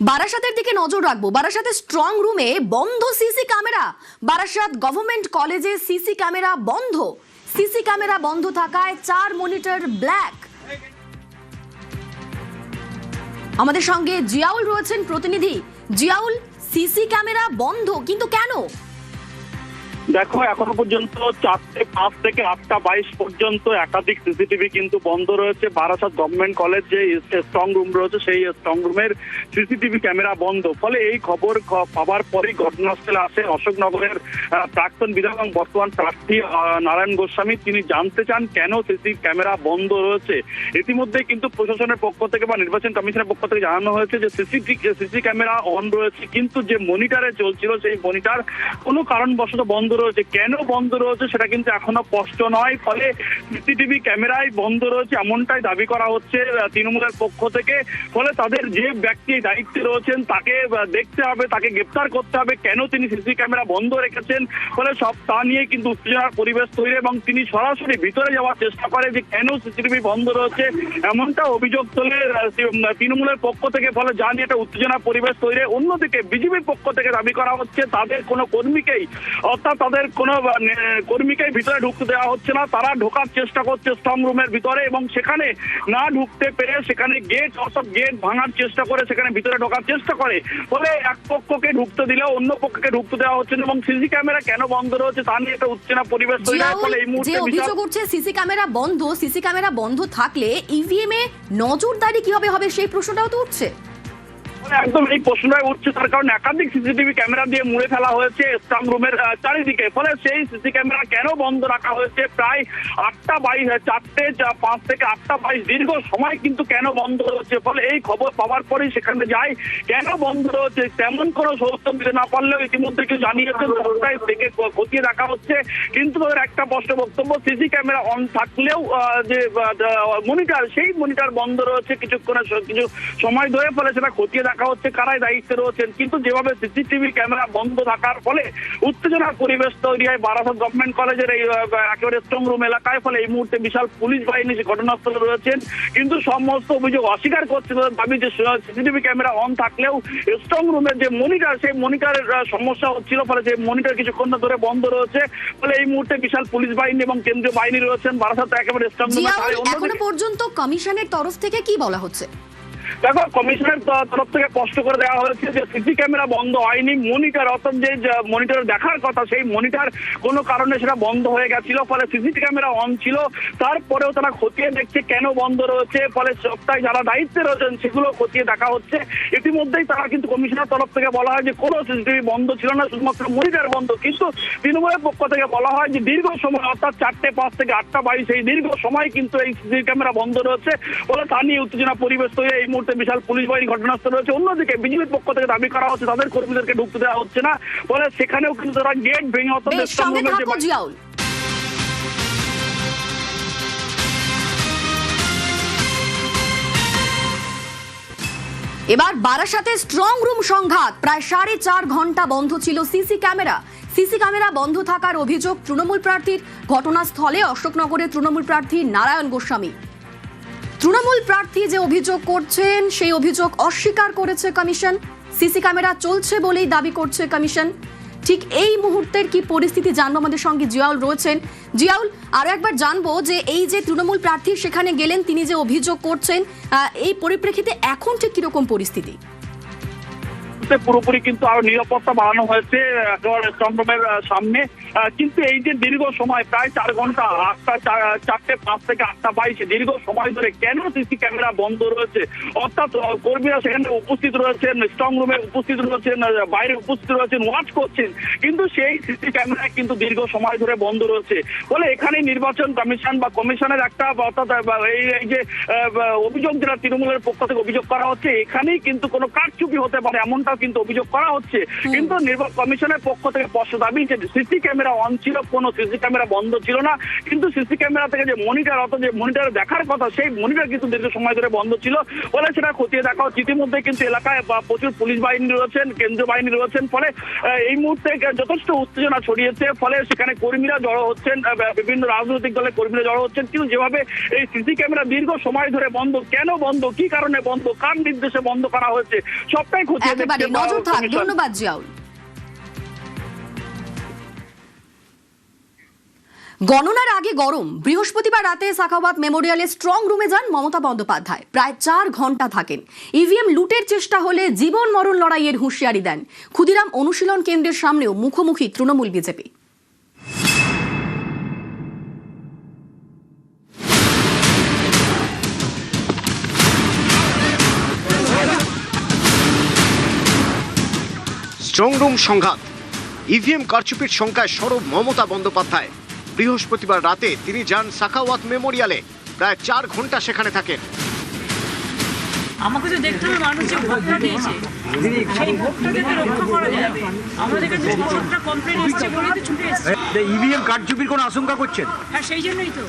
বারাসাতের দিকে নজর রাখবো। বারাসাতের স্ট্রং রুমে বন্ধ সিসি ক্যামেরা। বারাসাত গভর্নমেন্ট কলেজে সিসি ক্যামেরা বন্ধ। সিসি ক্যামেরা বন্ধ থাকায় 4 মনিটর ব্ল্যাক। আমাদের সঙ্গে জিয়াউল রয়েছেন প্রতিনিধি। জিয়াউল, সিসি ক্যামেরা বন্ধ, কিন্তু কেন? দেখো, এখনো পর্যন্ত 4:05 থেকে 8:22 পর্যন্ত একাধিক সিসিটিভি কিন্তু বন্ধ রয়েছে। বারাসাত গভর্নমেন্ট কলেজ যে স্ট্রং রুম রয়েছে সেই স্ট্রং রুমের সিসিটিভি ক্যামেরা বন্ধ। ফলে এই খবর পাওয়ার পরেই ঘটনাস্থলে আসে অশোকনগরের প্রাক্তন বিধায়ক এবং বর্তমান প্রার্থী নারায়ণ গোস্বামী। তিনি জানতে চান কেন সিসি ক্যামেরা বন্ধ রয়েছে। ইতিমধ্যে কিন্তু প্রশাসনের পক্ষ থেকে বা নির্বাচন কমিশনের পক্ষ থেকে জানানো হয়েছে যে সিসি ক্যামেরা অন রয়েছে, কিন্তু যে মনিটরে চলছিল সেই মনিটর কোনো কারণবশত বন্ধ রয়েছে। কেন বন্ধ রয়েছে সেটা কিন্তু এখনো স্পষ্ট নয়। ফলে সিসিটিভি ক্যামেরায় বন্ধ রয়েছে এমনটাই দাবি করা হচ্ছে তৃণমূলের পক্ষ থেকে। ফলে তাদের যে ব্যক্তি দায়িত্বে রয়েছেন তাকে দেখতে হবে, তাকে গ্রেপ্তার করতে হবে, কেন তিনি সিসি ক্যামেরা বন্ধ রেখেছেন। ফলে সব তা নিয়ে কিন্তু উত্তেজনার পরিবেশ তৈরি এবং তিনি সরাসরি ভিতরে যাওয়ার চেষ্টা করে যে কেন সিসিটিভি বন্ধ রয়েছে এমনটা অভিযোগ তোলে তৃণমূলের পক্ষ থেকে। ফলে যা নিয়ে একটা উত্তেজনার পরিবেশ তৈরি। অন্যদিকে বিজেপির পক্ষ থেকে দাবি করা হচ্ছে তাদের কোনো কর্মীকেই, অর্থাৎ তাদের কোনো কর্মীকেই ভিতরে ঢুকতে দেওয়া হচ্ছে না। তারা ঢোকার চেষ্টা করছে স্ট্রং রুমের ভিতরে এবং সেখানে না ঢুকতে পেরে সেখানে গেট ভাঙার চেষ্টা করে সেখানে ভিতরে ঢোকার চেষ্টা করে। ফলে এক পক্ষকে ঢুকতে দিলেও অন্য পক্ষকে ঢুকতে দেওয়া হচ্ছে না এবং সিসি ক্যামেরা কেন বন্ধ রয়েছে তা নিয়ে একটা উত্তেজনা পরিবেশ তৈরি হয়। ফলে এই মুহূর্তে অভিযোগ উঠছে সিসি ক্যামেরা বন্ধ। সিসি ক্যামেরা বন্ধ থাকলে ইভিএম এ নজরদারি কিভাবে হবে সেই প্রশ্নটাও তো উঠছে। একদম এই প্রশ্নটাই উঠছে, তার কারণ একাধিক সিসিটিভি ক্যামেরা দিয়ে মুড়ে ফেলা হয়েছে স্ট্রং রুমের চারিদিকে। ফলে সেই সিসি ক্যামেরা কেন বন্ধ রাখা হয়েছে প্রায় 4:05 থেকে 8:22 দীর্ঘ সময় কিন্তু কেন বন্ধ রয়েছে। ফলে এই খবর পাওয়ার পরেই সেখানে যায় কেন বন্ধ রয়েছে তেমন কোনো সৌত্য দিতে না পারলেও ইতিমধ্যে কেউ জানিয়েছেন সবটাই থেকে খতিয়ে দেখা হচ্ছে। কিন্তু তাদের একটা স্পষ্ট বক্তব্য, সিসি ক্যামেরা অন থাকলেও যে মনিটর সেই মনিটর বন্ধ রয়েছে কিছু সময় ধরে। ফলে সেটা খতিয়ে দেখা হচ্ছে কারাই দায়িত্বে রয়েছেন। কিন্তু যেভাবে সিসিটিভি ক্যামেরা বন্ধ থাকার ফলে উত্তেজনার পরিবেশ তৈরি হয় বারাসাত গভর্নমেন্ট কলেজের এই একেবারে স্ট্রং রুম এলাকায়। ফলে এই মুহূর্তে বিশাল পুলিশ বাহিনী ঘটনাস্থলে রয়েছেন, কিন্তু সমস্ত অভিযোগ অস্বীকার করছে। দাবি যে সিসিটিভি ক্যামেরা অন থাকলেও স্ট্রং রুমের যে মনিটর সেই মনিটরের সমস্যা হচ্ছিল। ফলে সেই মনিটর কিছুক্ষণ ধরে বন্ধ রয়েছে। ফলে এই মুহূর্তে বিশাল পুলিশ বাহিনী এবং কেন্দ্রীয় বাহিনী রয়েছেন বারাসাত একেবারে স্ট্রং রুমে। এখনো পর্যন্ত কমিশনের তরফ থেকে কি বলা হচ্ছে? দেখো, কমিশনের তরফ থেকে স্পষ্ট করে দেওয়া হয়েছে যে সিসি ক্যামেরা বন্ধ হয়নি। মনিটর, অর্থাৎ যে মনিটর দেখার কথা সেই মনিটর কোনো কারণে সেটা বন্ধ হয়ে গেছিল। ফলে সিসি ক্যামেরা অন ছিল, তারপরেও তারা খতিয়ে দেখছে কেন বন্ধ রয়েছে। ফলে সবটাই যারা দায়িত্বে রয়েছেন সেগুলো খতিয়ে দেখা হচ্ছে। ইতিমধ্যেই তারা কিন্তু কমিশনের তরফ থেকে বলা হয় যে কোনো সিসিটিভি বন্ধ ছিল না, শুধুমাত্র মনিটর বন্ধ। কিন্তু তৃণমূলের পক্ষ থেকে বলা হয় যে দীর্ঘ সময়, অর্থাৎ 4:05 থেকে 8:22 এই দীর্ঘ সময় কিন্তু এই সিসি ক্যামেরা বন্ধ রয়েছে। ফলে তা নিয়ে উত্তেজনা পরিবেশ তৈরি। এই মুহূর্তে বিশাল পুলিশ বাহিনী ঘটনাস্থলে রয়েছে। অন্যদিকে বিজেপির পক্ষ থেকে দাবি করা হচ্ছে তাদের কর্মীদেরকে ঢুকতে দেওয়া হচ্ছে না। ফলে সেখানেও কিন্তু তারা গেট ভেঙে এবার বারাসাতে স্ট্রং রুম সংঘাত। প্রায় 4.5 ঘন্টা বন্ধ ছিল সিসি ক্যামেরা। সিসি ক্যামেরা বন্ধ থাকার অভিযোগ তৃণমূল প্রার্থীর। ঘটনাস্থলে অশোকনগরের তৃণমূল প্রার্থী নারায়ণ গোস্বামী। তৃণমূল প্রার্থী যে অভিযোগ করছেন সেই অভিযোগ অস্বীকার করেছে কমিশন। সিসি ক্যামেরা চলছে বলেই দাবি করছে কমিশন। ঠিক এই মুহূর্তের কি পরিস্থিতি জানবো, আমাদের সঙ্গে জিয়াউল রয়েছেন। জিয়াউল, আরো একবার জানবো যে এই যে তৃণমূল প্রার্থী সেখানে গেলেন, তিনি যে অভিযোগ করছেন, এই পরিপ্রেক্ষিতে এখন ঠিক কিরকম পরিস্থিতি? পুরোপুরি কিন্তু আরো নিরাপত্তা বাড়ানো হয়েছে স্ট্রং রুমের সামনে। কিন্তু এই যে দীর্ঘ সময় প্রায় 4 ঘন্টা, 4:05 থেকে 8:22 দীর্ঘ সময় ধরে কেন সিসি ক্যামেরা বন্ধ রয়েছে, অর্থাৎ কর্মীরা সেখানে উপস্থিত রয়েছেন, স্ট্রং রুমে উপস্থিত রয়েছেন, বাইরে উপস্থিত রয়েছেন, ওয়াচ করছেন, কিন্তু সেই সিসি ক্যামেরা কিন্তু দীর্ঘ সময় ধরে বন্ধ রয়েছে। ফলে এখানে নির্বাচন কমিশন বা কমিশনের একটা, অর্থাৎ এই যে অভিযোগ যেটা তৃণমূলের পক্ষ থেকে অভিযোগ করা হচ্ছে, এখানেই কিন্তু কোনো কারচুপি হতে পারে এমনটা কিন্তু অভিযোগ করা হচ্ছে। কিন্তু কমিশনের পক্ষ থেকে স্পষ্ট দাবি যে সিসি ক্যামেরা ক্যামেরা অন ছিল, কোনো সিসি ক্যামেরা বন্ধ ছিল না, কিন্তু সিসি ক্যামেরা থেকে যে মনিটর যে মনিটরে দেখার কথা সেই মনিটর কিন্তু দীর্ঘ সময় ধরে বন্ধ ছিল বলে সেটা খতিয়ে দেখা হচ্ছে। ইতিমধ্যে কিন্তু এলাকায় প্রচুর পুলিশ বাহিনী রয়েছেন, কেন্দ্রীয় বাহিনী রয়েছেন, ফলে এই মুহূর্তে যথেষ্ট উত্তেজনা ছড়িয়েছে, ফলে সেখানে কর্মীরা জড়ো হচ্ছেন, বিভিন্ন রাজনৈতিক দলের কর্মীরা জড়ো হচ্ছেন। কিন্তু যেভাবে এই সিসি ক্যামেরা দীর্ঘ সময় ধরে বন্ধ, কেন বন্ধ, কি কারণে বন্ধ, কার নির্দেশে বন্ধ করা হয়েছে, সবটাই খতিয়ে দেখছে। নজর থাক। ধন্যবাদ জিয়াউল। গণনার আগে গরম। বৃহস্পতিবার রাতে সাখাওয়াত মেমোরিয়ালে স্ট্রং রুমে যান মমতা বন্দ্যোপাধ্যায়। প্রায় 4 ঘন্টা থাকেন। ইভিএম লুটের চেষ্টা হলে জীবন মরণ লড়াইয়ের হুঁশিয়ারি দেন। ক্ষুদিরাম অনুশীলন কেন্দ্রের সামনেও মুখোমুখি তৃণমূল বিজেপি। স্ট্রং রুম সংঘাত, ইভিএম কারচুপির শঙ্কায় সরব মমতা বন্দ্যোপাধ্যায়। বৃহস্পতিবার রাতে তিনি যান সাখাওয়াত মেমোরিয়ালে। প্রায় 4 ঘন্টা সেখানে থাকেন। আমাকে তো দেখতে হবে মানুষ যে ভোটটা দিয়েছে সেই ভোটটা যাতে রক্ষা করা যাবে। আমাদের কাছে ভোটটা কমপ্লেন এসছে বলেই তো ছুটে এসছে। ইভিএম কারচুপির কোনো আশঙ্কা করছেন? হ্যাঁ, সেই জন্যই তো,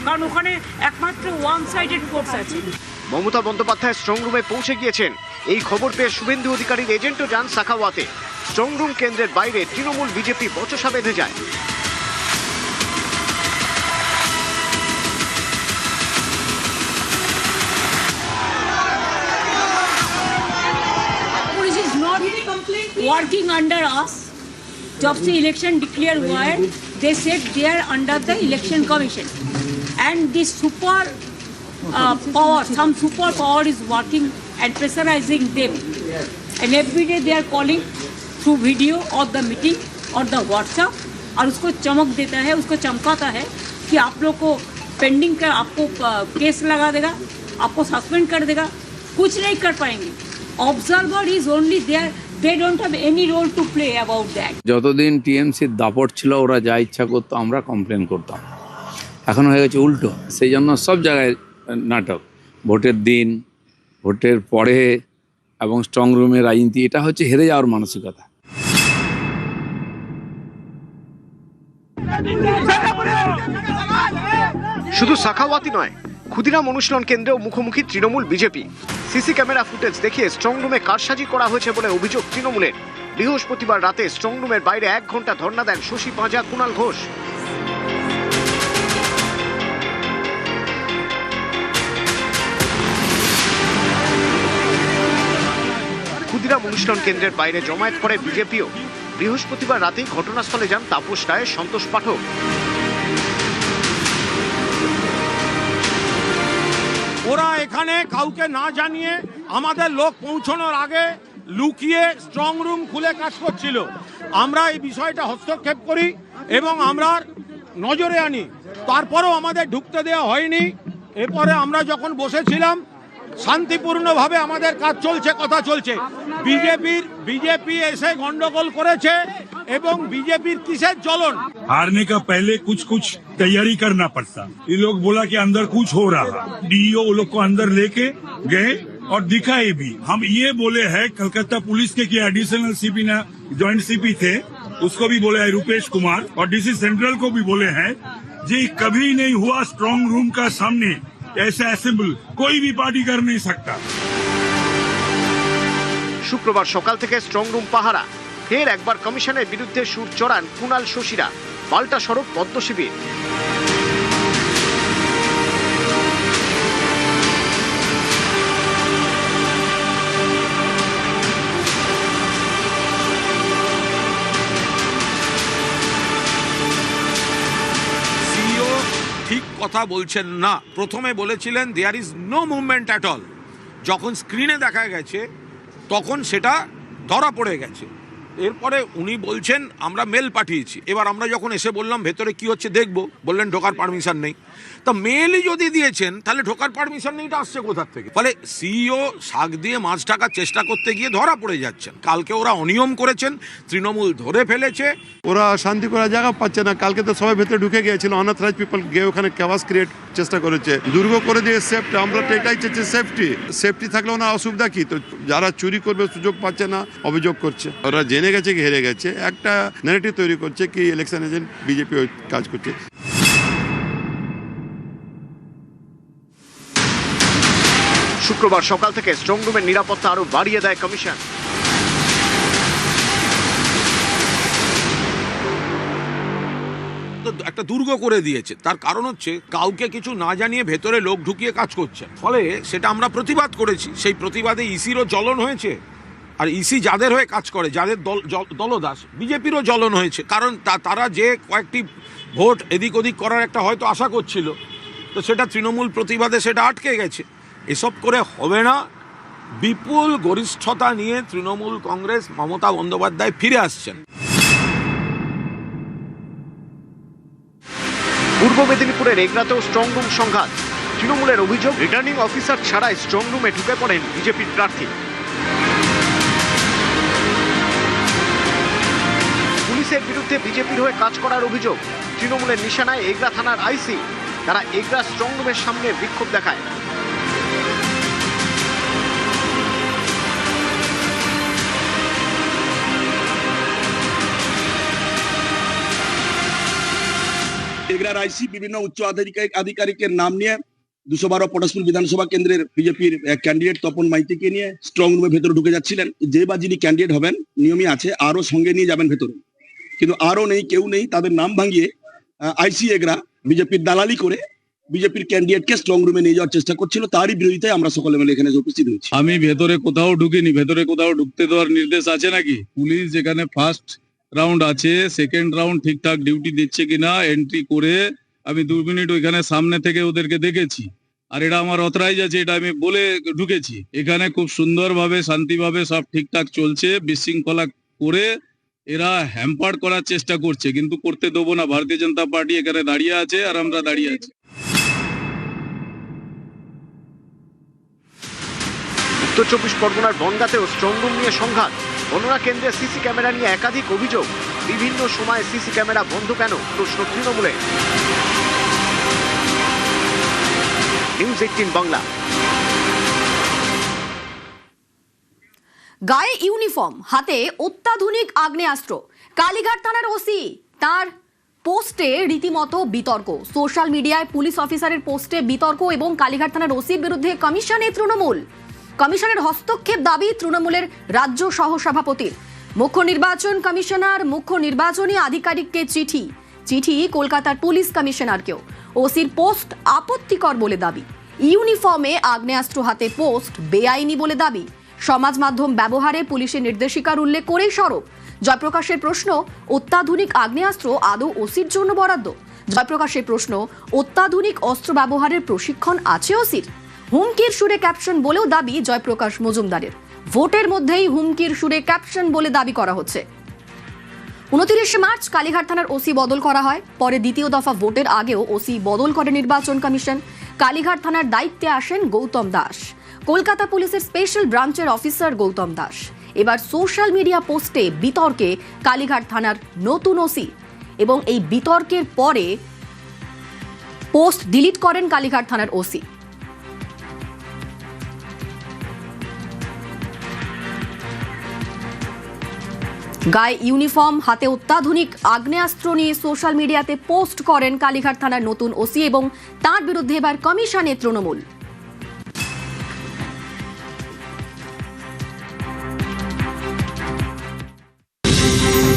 কারণ ওখানে একমাত্র ওয়ান সাইডেড ভোটস আছে। মমতা বন্দ্যোপাধ্যায় স্ট্রং রুমে পৌঁছে গিয়েছেন। এই খবর পেয়ে শুভেন্দু অধিকারীর এজেন্টও যান সাখাওয়াতে। স্ট্রং রুম কেন্দ্রের বাইরে তৃণমূল বিজেপি বচসা বেঁধে যায়। Working under us, जब से इलेक्शन डिक्लेयर हुआ है, they said they are under the election commission, and this super power, some super power is working and pressurizing them, and every day they are calling through video or the meeting or the WhatsApp, और उसको चमक देता है, उसको चमकाता है कि आप लोग को पेंडिंग का आपको केस लगा देगा, आपको सस्पेंड कर देगा, कुछ नहीं कर पाएंगे। Observer is only there. They don't have any role to play about that. যতদিন টিএমসির দাপট ছিল ওরা যা ইচ্ছা করতো আমরা কমপ্লেন করতাম। এখন হয়ে গেছে উল্টো। সেই জন্য সব জায়গায় নাটক। ভোটের দিন, ভোটের পরে এবং স্ট্রং রুমের রাজনীতি, এটা হচ্ছে হেরে যাওয়ার মানসিকতা। শুধু সাখাওয়াতই নয়, ক্ষুদিরাম অনুশীলন কেন্দ্রেও মুখোমুখি Trinamool BJP. CC camera footage দেখিয়ে স্ট্রং রুমে কারসাজি করা হয়েছে বলে অভিযোগ তৃণমূলের। বৃহস্পতিবার রাতে স্ট্রং রুমের বাইরে 1 ঘন্টা ধর্ণা দেন শশী পাঁজা, কুণাল ঘোষ। ক্ষুদিরাম অনুশীলন কেন্দ্রের বাইরে জমায়েত করে বিজেপিও। বৃহস্পতিবার রাতেই ঘটনাস্থলে যান তাপস রায়, সন্তোষ পাঠক। ওরা এখানে কাউকে না জানিয়ে আমাদের লোক পৌঁছানোর আগে লুকিয়ে স্ট্রং রুম খুলে কাজ করছিল। আমরা এই বিষয়টা হস্তক্ষেপ করি এবং আমরা নজরে আনি, তারপরেও আমাদের ঢুকতে দেওয়া হয়নি। এরপরে আমরা যখন বসেছিলাম শান্তিপূর্ণভাবে আমাদের কাজ চলছে, কথা চলছে। বিজেপি এসে গন্ডগোল করেছে এবং বিজেপির কিসের জ্বলন? हारने का पहले कुछ तैयारी करना पड़ता। ये लोग बोला कि अंदर कुछ हो रहा, डीईओ लोग को अंदर लेके गए और दिखाए भी। हम ये बोले हैं कलकत्ता पुलिस के कि एडिशनल सीपी ना ज्वाइंट सीपी थे, उसको भी बोले है रुपेश कुमार, और डीसी सेंट्रल को भी बोले हैं जी कभी नहीं हुआ स्ट्रॉन्ग रूम का सामने ऐसा असेंबल कोई भी पार्टी कर नहीं सकता। শুক্রবার সকাল থেকে স্ট্রং রুম পাহারা। ফের একবার কমিশনের বিরুদ্ধে সুর চড়ান কুণাল, শশীরা। পাল্টা সড়ক পদ্ম শিবির। সিইও ঠিক কথা বলছেন না। প্রথমে বলেছিলেন there is no movement at all. যখন স্ক্রিনে দেখা গেছে তখন সেটা ধরা পড়ে গেছে। এরপরে উনি বলছেন আমরা মেল পাঠিয়েছি। এবার আমরা যখন এসে বললাম ভেতরে কি হচ্ছে দেখবো, বললেন ঢোকার পারমিশন নেই। তা মেলই যদি দিয়েছেন তাহলে ঢোকার পারমিশন নেই, এটা আসছে কোথার থেকে? ফলে সিইও শাক দিয়ে মাছ ঢাকার চেষ্টা করতে গিয়ে ধরা পড়ে যাচ্ছেন। কালকে ওরা অনিয়ম করেছেন, তৃণমূল ধরে ফেলেছে। ওরা শান্তি করার জায়গা পাচ্ছে না। কালকে তো সবাই ভেতরে ঢুকে গিয়েছিল, অনথরাইজ পিপল গিয়ে ওখানে ক্যাওয়াস ক্রিয়েট চেষ্টা করেছে, দুর্গ করে দিয়ে সেফটি। আমরা তো এটাই চাইছি সেফটি থাকলে ওনার অসুবিধা কি? তো যারা চুরি করবে সুযোগ পাচ্ছে না, অভিযোগ করছে। ওরা যে জেনে গেছে কি হেরে গেছে, একটা ন্যারেটিভ তৈরি করছে কি ইলেকশন এজেন্ট বিজেপি কাজ করছে। শুক্রবার সকাল থেকে স্ট্রং রুমের নিরাপত্তা আরো বাড়িয়ে দেয় কমিশন। তো একটা দুর্গ করে দিয়েছে, তার কারণ হচ্ছে কাউকে কিছু না জানিয়ে ভেতরে লোক ঢুকিয়ে কাজ করছে, ফলে সেটা আমরা প্রতিবাদ করেছি। সেই প্রতিবাদে ইসিরও জ্বলন হয়েছে, আর ইসি যাদের হয়ে কাজ করে, যাদের দলদাস, বিজেপিরও জ্বলন হয়েছে। কারণ তারা যে কয়েকটি ভোট এদিক ওদিক করার একটা হয়তো আশা করছিল, তো সেটা তৃণমূল প্রতিবাদে সেটা আটকে গেছে। এসব করে হবে না। বিপুল গরিষ্ঠতা নিয়ে তৃণমূল কংগ্রেস, মমতা বন্দ্যোপাধ্যায় ফিরে আসছেন। পূর্ব মেদিনীপুরের এগরাতেও স্ট্রং রুম সংঘাত। তৃণমূলের অভিযোগ, রিটার্নিং অফিসার ছাড়াই স্ট্রং রুমে ঢুকে পড়েন বিজেপির প্রার্থী। পুলিশের বিরুদ্ধে বিজেপির হয়ে কাজ করার অভিযোগ। তৃণমূলের নিশানায় এগরা থানার আইসি। তারা এগরা স্ট্রং রুমের সামনে বিক্ষোভ দেখায়। এগরার আইসি বিভিন্ন উচ্চ আধিকারিকের নাম নিয়ে 212 পটাশপুর বিধানসভা কেন্দ্রের বিজেপির ক্যান্ডিডেট তপন মাইতিকে নিয়ে স্ট্রং রুমের ভেতরে ঢুকে যাচ্ছিলেন। যে বা যিনি ক্যান্ডিডেট হবেন নিয়মই আছে আরও সঙ্গে নিয়ে যাবেন ভেতরে, কিন্তু আরও নেই, কেউ নেই। তাদের নাম ভাঙিয়ে আইসি এগরা বিজেপির দালালি করে বিজেপির ক্যান্ডিডেটকে স্ট্রং রুমে নিয়ে যাওয়ার চেষ্টা করছিল। তারই বিরোধিতায় আমরা সকলে মিলে এখানে উপস্থিত হয়েছি। আমি ভেতরে কোথাও ঢুকিনি। ভেতরে কোথাও ঢুকতে দেওয়ার নির্দেশ আছে নাকি? পুলিশ যেখানে ফার্স্ট রাউন্ড আছে, সেকেন্ড রাউন্ড ঠিকঠাক ডিউটি দিচ্ছে কিনা এন্ট্রি করে আমি 2 মিনিট ওইখানে সামনে থেকে ওদেরকে দেখেছি, আর এটা আমার অথরাইজ আছে, এটা আমি বলে ঢুকেছি। এখানে খুব সুন্দরভাবে শান্তিভাবে সব ঠিকঠাক চলছে। বিশৃঙ্খলা করে এরা হ্যাম্পার করার চেষ্টা করছে, কিন্তু করতে দেবো না। ভারতীয় জনতা পার্টি এখানে দাঁড়িয়ে আছে আর আমরা দাঁড়িয়ে আছি। উত্তর 24 পরগনার বনগাঁতেও স্ট্রং রুম নিয়ে সংঘাত। গণনা কেন্দ্রে সিসি ক্যামেরা নিয়ে একাধিক অভিযোগ। বিভিন্ন সময়ে সিসি ক্যামেরা বন্ধ কেন, প্রশ্ন তৃণমূলে। নিউজ 18 বাংলা। গায়ে ইউনিফর্ম, হাতে অত্যাধুনিক আগ্নেয়াস্ত্র। কালীঘাট থানার ওসি, তার পোস্টে রীতিমতো বিতর্ক। সোশ্যাল মিডিয়ায় পুলিশ অফিসারের পোস্টে বিতর্ক এবং কালীঘাট থানার ওসির বিরুদ্ধে কমিশনে তৃণমূল। কমিশনের হস্তক্ষেপ দাবি তৃণমূলের রাজ্য সহসভাপতির। মুখ্য নির্বাচন কমিশনার মুখ্য নির্বাচনী আধিকারিককে চিঠি কলকাতার পুলিশ কমিশনারকেও। ওসির পোস্ট আপত্তিকর বলে দাবি। ইউনিফর্মে আগ্নেয়াস্ত্র হাতে পোস্ট বেআইনি বলে দাবি। সমাজ মাধ্যম ব্যবহারে পুলিশের নির্দেশিকার উল্লেখ করেই সরব। জয়প্রকাশের প্রশ্ন, অত্যাধুনিক আগ্নেয়াস্ত্র আদৌ ওসির জন্য বরাদ্দ? জয়প্রকাশের প্রশ্ন, অত্যাধুনিক অস্ত্র ব্যবহারের প্রশিক্ষণ আছে ওসির? হুমকির সুরে ক্যাপশন বলেও দাবি জয়প্রকাশ মজুমদারের। ভোটের মধ্যেই হুমকির সুরে ক্যাপশন বলে দাবি করা হচ্ছে। 29 মার্চ কালীঘাট থানার ওসি বদল করা হয়। পরে দ্বিতীয় দফা ভোটের আগেও ওসি বদল করে নির্বাচন কমিশন। কালীঘাট থানার দায়িত্বে আসেন গৌতম দাস। কলকাতা পুলিশের স্পেশাল ব্রাঞ্চের অফিসার গৌতম দাস। এবার সোশ্যাল মিডিয়া পোস্টে বিতর্কে কালীঘাট থানার নতুন ওসি, এবং এই বিতর্কের পরে পোস্ট ডিলিট করেন কালীঘাট থানার ওসি। গায়ে ইউনিফর্ম, হাতে অত্যাধুনিক আগ্নেয়াস্ত্র নিয়ে সোশ্যাল মিডিয়াতে পোস্ট করেন কালীঘাট থানার নতুন ওসি, এবং তার বিরুদ্ধে এবার কমিশনে তৃণমূল।